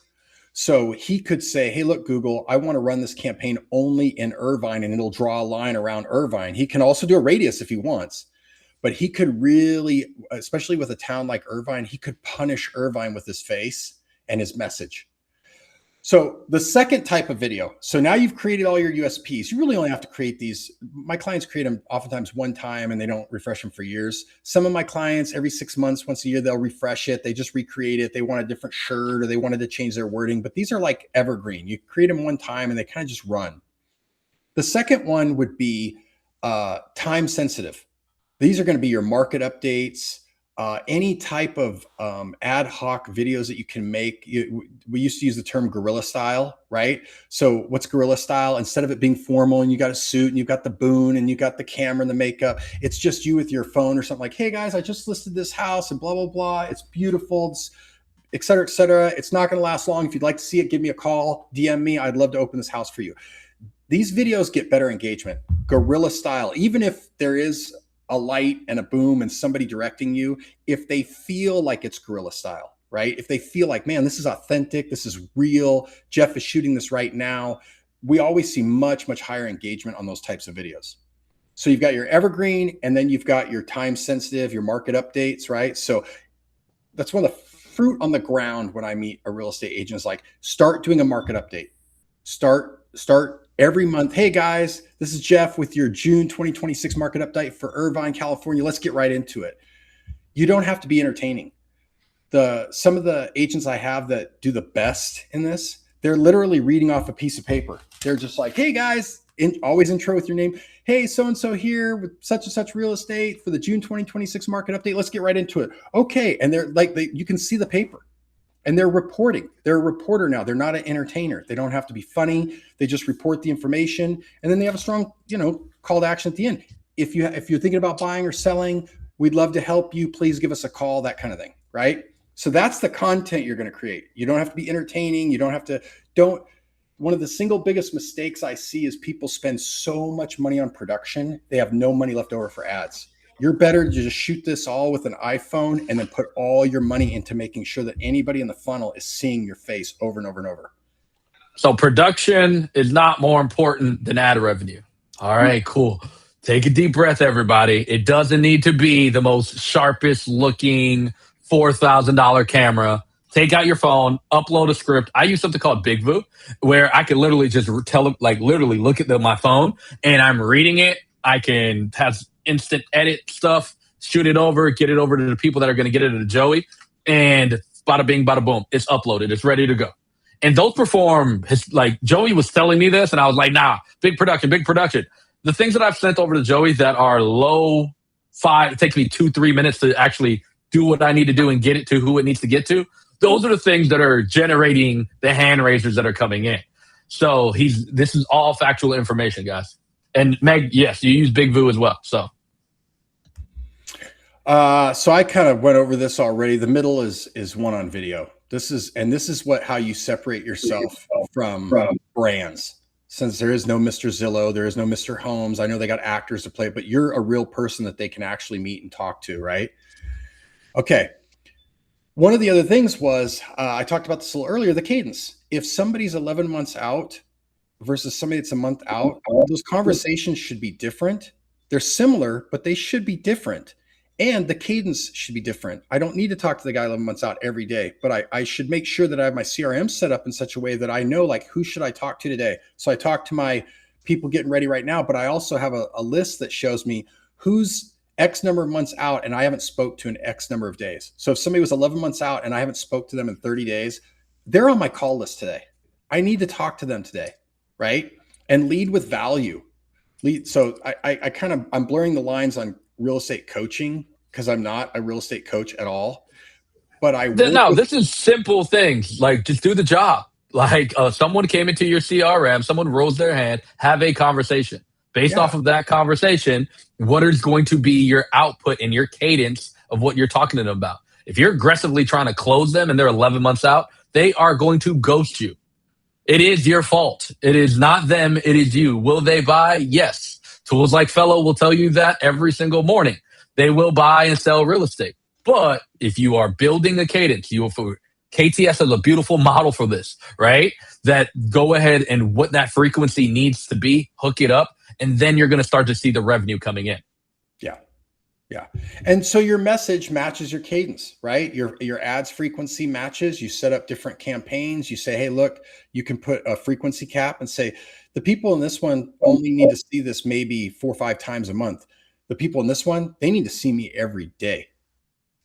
So he could say, hey, look, Google, I want to run this campaign only in Irvine, and it'll draw a line around Irvine. He can also do a radius if he wants, but he could really, especially with a town like Irvine, he could punish Irvine with his face and his message. So the second type of video. So now you've created all your USPs. You really only have to create these. My clients create them oftentimes one time and they don't refresh them for years. Some of my clients, every 6 months, once a year, they'll refresh it. They just recreate it. They want a different shirt or they wanted to change their wording, but these are like evergreen. You create them one time and they kind of just run. The second one would be time sensitive. These are going to be your market updates, any type of ad hoc videos that you can make. We used to use the term guerrilla style, right? So what's guerrilla style? Instead of it being formal and you got a suit and you got the boon and you got the camera and the makeup, it's just you with your phone or something like, hey guys, I just listed this house and blah, blah, blah. It's beautiful, it's et cetera, et cetera. It's not going to last long. If you'd like to see it, give me a call, DM me. I'd love to open this house for you. These videos get better engagement, guerrilla style, even if there is a light and a boom and somebody directing you, if they feel like it's guerrilla style, right? If they feel like, man, this is authentic, this is real, Jeff is shooting this right now, we always see much, much higher engagement on those types of videos. So you've got your evergreen, and then you've got your time sensitive, your market updates, right? So that's one of the fruit on the ground when I meet a real estate agent is like, start doing a market update. Start every month. Hey guys, this is Jeff with your June 2026 market update for Irvine, California. Let's get right into it. You don't have to be entertaining. Some of the agents I have that do the best in this, they're literally reading off a piece of paper. They're just like, hey guys, always intro with your name. Hey, so-and-so here with such and such real estate for the June 2026 market update. Let's get right into it. Okay. And they're like, you can see the paper and they're reporting. They're a reporter now. They're not an entertainer. They don't have to be funny. They just report the information. And then they have a strong, call to action at the end. If you're thinking about buying or selling, we'd love to help you. Please give us a call, that kind of thing. Right. So that's the content you're going to create. You don't have to be entertaining. You don't have to, one of the single biggest mistakes I see is people spend so much money on production, they have no money left over for ads. You're better to just shoot this all with an iPhone and then put all your money into making sure that anybody in the funnel is seeing your face over and over and over. So production is not more important than ad revenue. All right, cool. Take a deep breath, everybody. It doesn't need to be the most sharpest looking $4,000 camera. Take out your phone, upload a script. I use something called BigVoo, where I can literally just literally look at my phone and I'm reading it. I can have instant edit stuff, shoot it over, get it over to the people that are going to get it to Joey, and bada bing, bada boom. It's uploaded. It's ready to go. And those perform, like Joey was telling me this, and I was like, nah, big production, big production. The things that I've sent over to Joey that are low it takes me 2-3 minutes to actually do what I need to do and get it to who it needs to get to. Those are the things that are generating the hand raisers that are coming in. So this is all factual information, guys. And Meg, yes, you use BigVoo as well. So I kind of went over this already. The middle is one on video. This is how you separate yourself from brands. Since there is no Mr. Zillow, there is no Mr. Holmes. I know they got actors to play, but you're a real person that they can actually meet and talk to, right? Okay. One of the other things was, I talked about this a little earlier, the cadence. If somebody's 11 months out versus somebody that's a month out, those conversations should be different. They're similar, but they should be different. And the cadence should be different. I don't need to talk to the guy 11 months out every day, but I should make sure that I have my CRM set up in such a way that I know, like, who should I talk to today? So I talk to my people getting ready right now, but I also have a list that shows me who's X number of months out and I haven't spoke to in X number of days. So if somebody was 11 months out and I haven't spoke to them in 30 days, they're on my call list today. I need to talk to them today, right? And lead with value. So I'm blurring the lines on real estate coaching because I'm not a real estate coach at all. But this is simple things. Like, just do the job. Like, someone came into your CRM, someone rose their hand, have a conversation. Based off of that conversation, what is going to be your output and your cadence of what you're talking to them about? If you're aggressively trying to close them and they're 11 months out, they are going to ghost you. It is your fault. It is not them. It is you. Will they buy? Yes. Tools like Fellow will tell you that every single morning. They will buy and sell real estate. But if you are building a cadence, KTS is a beautiful model for this, right? That go ahead and what that frequency needs to be, hook it up, and then you're going to start to see the revenue coming in. Yeah. And so your message matches your cadence, right? Your ads frequency matches. You set up different campaigns. You say, hey, look, you can put a frequency cap and say, the people in this one only need to see this maybe 4 or 5 times a month. The people in this one, they need to see me every day.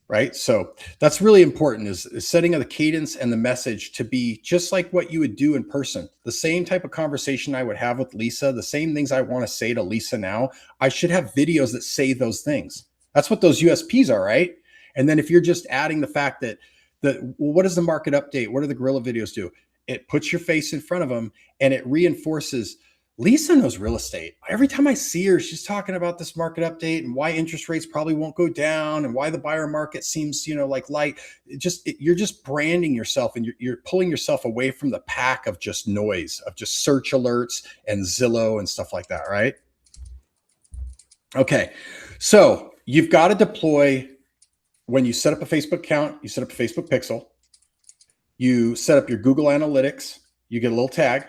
Right. So that's really important is setting of the cadence and the message to be just like what you would do in person. The same type of conversation I would have with Lisa, the same things I want to say to Lisa now, I should have videos that say those things. That's what those USPs are, right? And then if you're just adding the fact that what is the market update? What do the Guerrilla videos do? It puts your face in front of them and it reinforces Lisa knows real estate. Every time I see her, she's talking about this market update and why interest rates probably won't go down and why the buyer market seems, like light. You're just branding yourself and you're pulling yourself away from the pack of just noise, of just search alerts and Zillow and stuff like that, right? Okay, so you've got to deploy when you set up a Facebook account, you set up a Facebook pixel, you set up your Google Analytics, you get a little tag.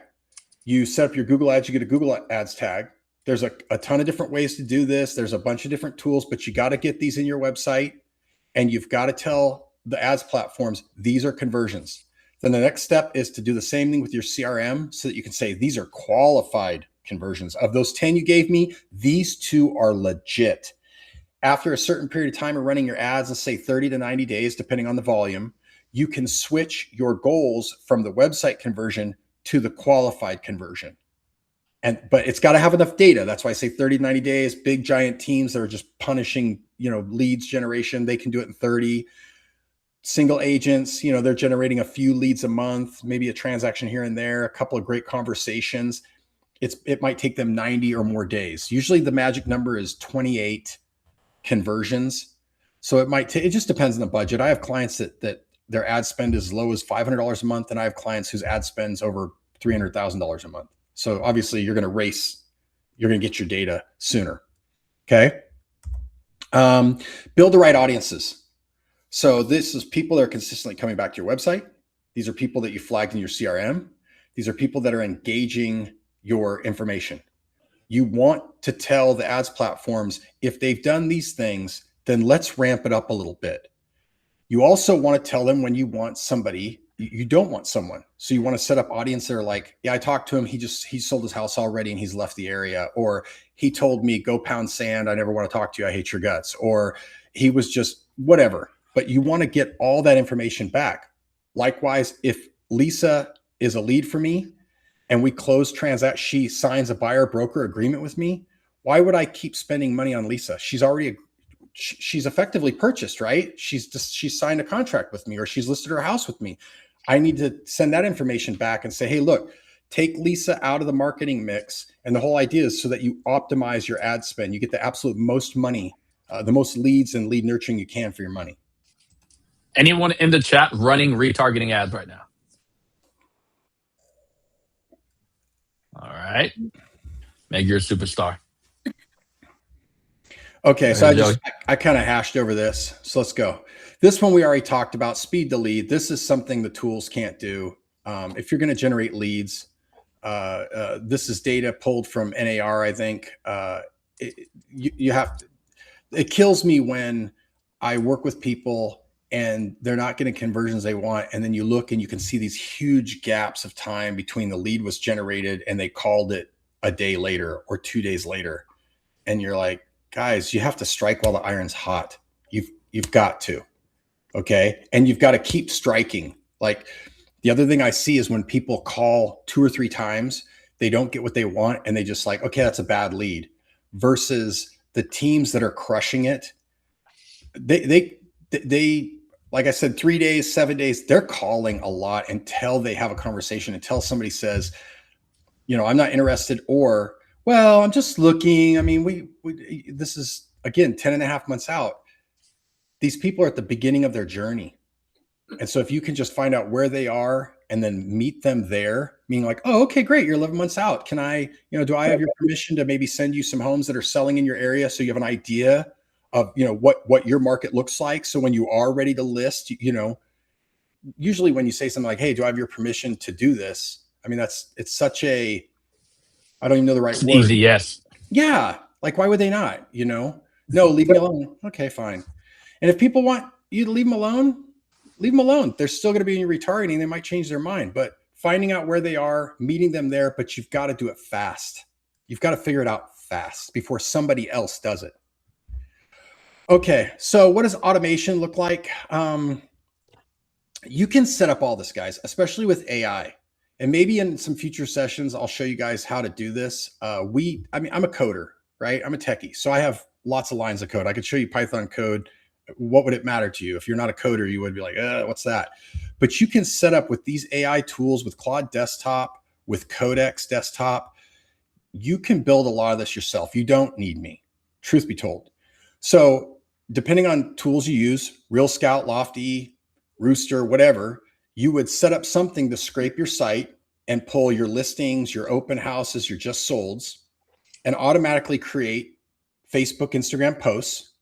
You set up your Google Ads, you get a Google Ads tag. There's a ton of different ways to do this. There's a bunch of different tools, but you got to get these in your website, and you've got to tell the ads platforms, these are conversions. Then the next step is to do the same thing with your CRM so that you can say, these are qualified conversions. Of those 10 you gave me, these 2 are legit. After a certain period of time of running your ads, let's say 30 to 90 days, depending on the volume, you can switch your goals from the website conversion to the qualified conversion. But it's got to have enough data. That's why I say 30 to 90 days. Big giant teams that are just punishing, leads generation, they can do it in 30. Single agents, they're generating a few leads a month, maybe a transaction here and there, a couple of great conversations. It might take them 90 or more days. Usually the magic number is 28 conversions. So it just depends on the budget. I have clients that their ad spend is as low as $500 a month, and I have clients whose ad spend's over $300,000 a month. So obviously you're going to get your data sooner. Okay. Build the right audiences. So this is people that are consistently coming back to your website. These are people that you flagged in your CRM. These are people that are engaging your information. You want to tell the ads platforms, if they've done these things, then let's ramp it up a little bit. You also want to tell them when you want somebody, you don't want someone. So you want to set up audience that are like, yeah, I talked to him. He sold his house already and he's left the area. Or he told me, go pound sand. I never want to talk to you. I hate your guts. Or he was just whatever. But you want to get all that information back. Likewise, if Lisa is a lead for me and we close she signs a buyer broker agreement with me, why would I keep spending money on Lisa? She's effectively purchased, right? She's signed a contract with me, or she's listed her house with me. I need to send that information back and say, hey, look, take Lisa out of the marketing mix. And the whole idea is so that you optimize your ad spend. You get the absolute most money, the most leads and lead nurturing you can for your money. Anyone in the chat running retargeting ads right now? All right. Meg, you're a superstar. Okay, so I kind of hashed over this. So let's go. This one we already talked about, speed to lead. This is something the tools can't do. If you're going to generate leads, this is data pulled from NAR, I think. You have to, it kills me when I work with people and they're not getting conversions they want. And then you look and you can see these huge gaps of time between the lead was generated and they called it a day later or 2 days later. And you're like, guys, you have to strike while the iron's hot. You've got to, okay? And you've got to keep striking. Like the other thing I see is when people call 2 or 3 times, they don't get what they want. And they just like, okay, that's a bad lead, versus the teams that are crushing it. They like I said, 3 days, 7 days, they're calling a lot until they have a conversation, until somebody says, I'm not interested, or, well, I'm just looking. I mean, this is, again, 10 and a half months out. These people are at the beginning of their journey. And so if you can just find out where they are and then meet them there, meaning like, oh, okay, great. You're 11 months out. Can I, do I have your permission to maybe send you some homes that are selling in your area so you have an idea of, what your market looks like? So when you are ready to list, usually when you say something like, hey, do I have your permission to do this? I mean, it's such a, I don't even know the right word. Easy, yes. Yeah. Like, why would they not? No, leave me alone. Okay, fine. And if people want you to leave them alone, leave them alone. They're still going to be in your retargeting. They might change their mind, but finding out where they are, meeting them there, but you've got to do it fast. You've got to figure it out fast before somebody else does it. Okay. So what does automation look like? You can set up all this, guys, especially with AI. And maybe in some future sessions, I'll show you guys how to do this. I'm a coder, right? I'm a techie. So I have lots of lines of code. I could show you Python code. What would it matter to you? If you're not a coder, you would be like, what's that? But you can set up with these AI tools, with Claude Desktop, with Codex Desktop. You can build a lot of this yourself. You don't need me, truth be told. So depending on tools you use, Real Scout, Lofty, Rooster, whatever, you would set up something to scrape your site and pull your listings, your open houses, your just solds, and automatically create Facebook, Instagram posts,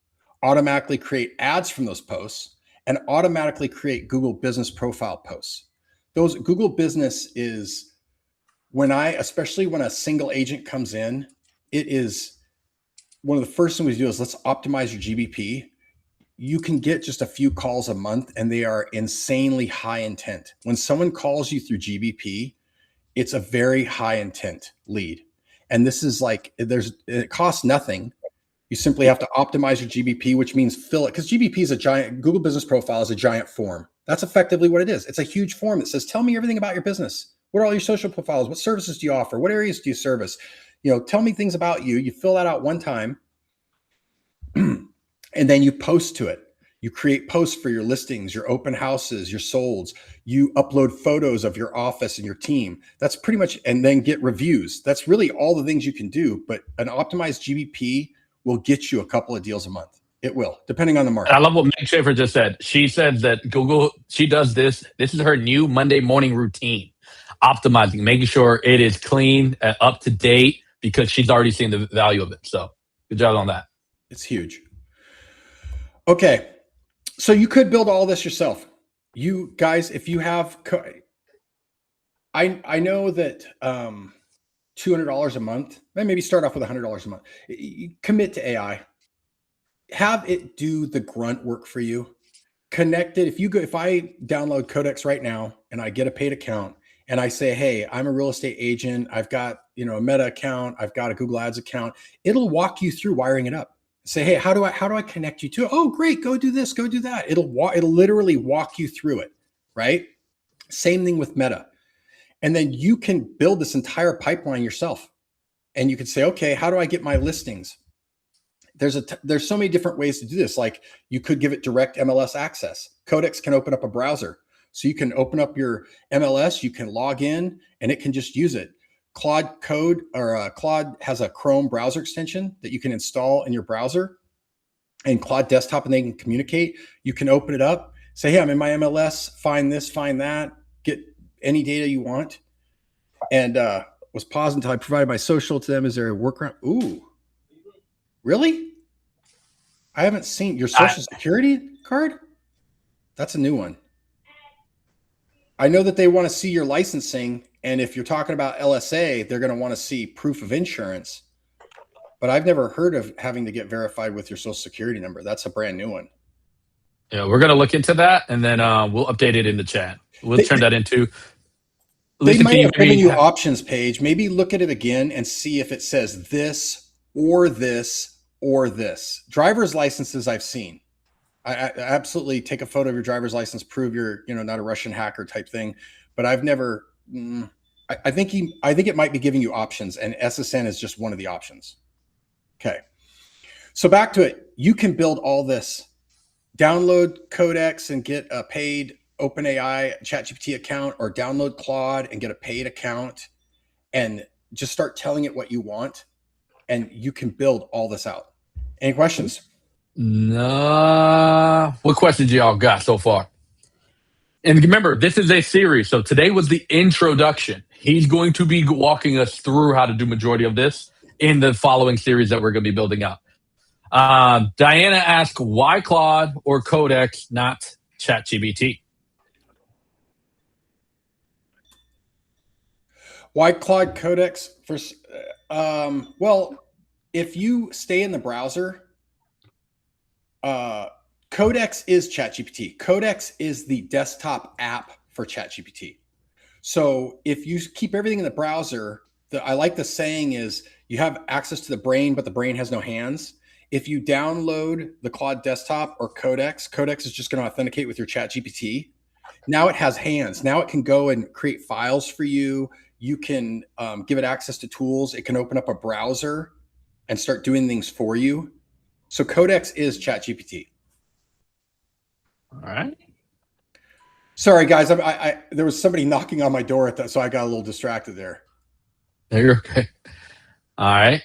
automatically create ads from those posts, and automatically create Google Business Profile posts. Those Google Business is especially when a single agent comes in it is one of the first things we do is let's optimize your GBP. You can get just a few calls a month and they are insanely high intent. When someone calls you through GBP, it's a very high intent lead. And this is like, it costs nothing. You simply have to optimize your GBP, which means fill it, because GBP is a giant, Google Business Profile is a giant form. That's effectively what it is. It's a huge form that says, tell me everything about your business. What are all your social profiles? What services do you offer? What areas do you service? Tell me things about you. You fill that out one time and then you post to it. You create posts for your listings, your open houses, your solds. You upload photos of your office and your team. That's pretty much, and then get reviews. That's really all the things you can do. But an optimized GBP will get you a couple of deals a month. It will, depending on the market. I love what Meg Schaefer just said. She said that Google, she does this. This is her new Monday morning routine, optimizing, making sure it is clean, up to date, because she's already seen the value of it. So good job on that. It's huge. Okay. So you could build all this yourself. You guys, if you have, I know that $200 a month, maybe start off with $100 a month. Commit to AI. Have it do the grunt work for you. Connect it. If I download Codex right now and I get a paid account and I say, hey, I'm a real estate agent. I've got, a Meta account. I've got a Google Ads account. It'll walk you through wiring it up. Say, hey, how do I connect you to it? Oh, great. Go do this, go do that. It'll literally walk you through it. Right. Same thing with Meta. And then you can build this entire pipeline yourself. And you can say, okay, how do I get my listings? There's so many different ways to do this. Like you could give it direct MLS access. Codex can open up a browser. So you can open up your MLS, you can log in and it can just use it. Claude has a Chrome browser extension that you can install in your browser, and Claude Desktop, and they can communicate. You can open it up, say, hey, I'm in my MLS, find this, find that, get any data you want. And was paused until I provided my social to them. Is there a workaround? Ooh, really? I haven't seen your social security card. That's a new one. I know that they want to see your licensing. And if you're talking about LSA, they're going to want to see proof of insurance. But I've never heard of having to get verified with your social security number. That's a brand new one. Yeah, we're going to look into that, and then we'll update it in the chat. We'll turn that into. They might have given you options page. Maybe look at it again and see if it says this or this or this. Driver's licenses I've seen. I absolutely take a photo of your driver's license, prove you're not a Russian hacker type thing. But I've never. I think it might be giving you options, and SSN is just one of the options. Okay. So back to it. You can build all this. Download Codex and get a paid OpenAI ChatGPT account, or download Claude and get a paid account, and just start telling it what you want, and you can build all this out. Any questions? No. What questions y'all got so far? And remember, this is a series. So today was the introduction. He's going to be walking us through how to do majority of this in the following series that we're going to be building out. Diana asked, why Claude or Codex, not ChatGPT? Why Claude Codex? Well, if you stay in the browser, Codex is ChatGPT. Codex is the desktop app for ChatGPT. So if you keep everything in the browser, I like the saying is you have access to the brain, but the brain has no hands. If you download the Claude Desktop or Codex, Codex is just going to authenticate with your ChatGPT. Now it has hands. Now it can go and create files for you. You can give it access to tools. It can open up a browser and start doing things for you. So Codex is ChatGPT. All right. Sorry, guys. There was somebody knocking on my door so I got a little distracted there. You're okay. All right.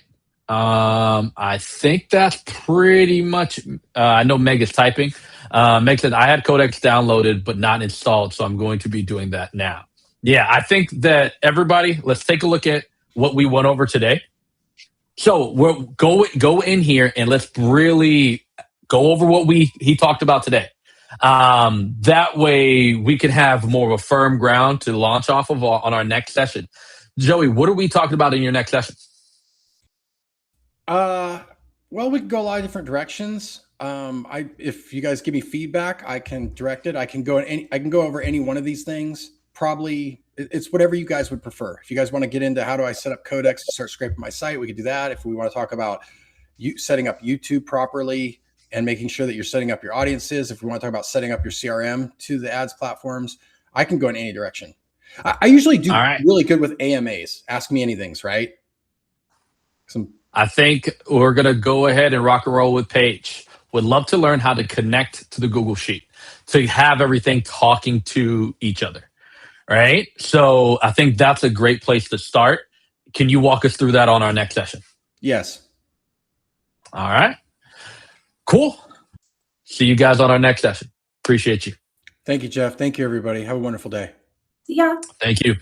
I think that's pretty much. I know Meg is typing. Meg said, I had Codex downloaded but not installed, so I'm going to be doing that now. Yeah, I think that everybody, let's take a look at what we went over today. So we'll go in here and let's really go over what he talked about today. That way we can have more of a firm ground to launch off of on our next session. Joey, what are we talking about in your next session? Well, we can go a lot of different directions. If you guys give me feedback, I can direct it. I can go over any one of these things. Probably it's whatever you guys would prefer. If you guys want to get into how do I set up codecs to start scraping my site, we could do that. If we want to talk about setting up YouTube properly and making sure that you're setting up your audiences, if we want to talk about setting up your CRM to the ads platforms, I can go in any direction. I usually do really good with AMAs. Ask me anythings, right? I think we're going to go ahead and rock and roll with Paige. Would love to learn how to connect to the Google Sheet to have everything talking to each other, right? So I think that's a great place to start. Can you walk us through that on our next session? Yes. All right. Cool. See you guys on our next session. Appreciate you. Thank you, Jeff. Thank you, everybody. Have a wonderful day. Yeah. Thank you.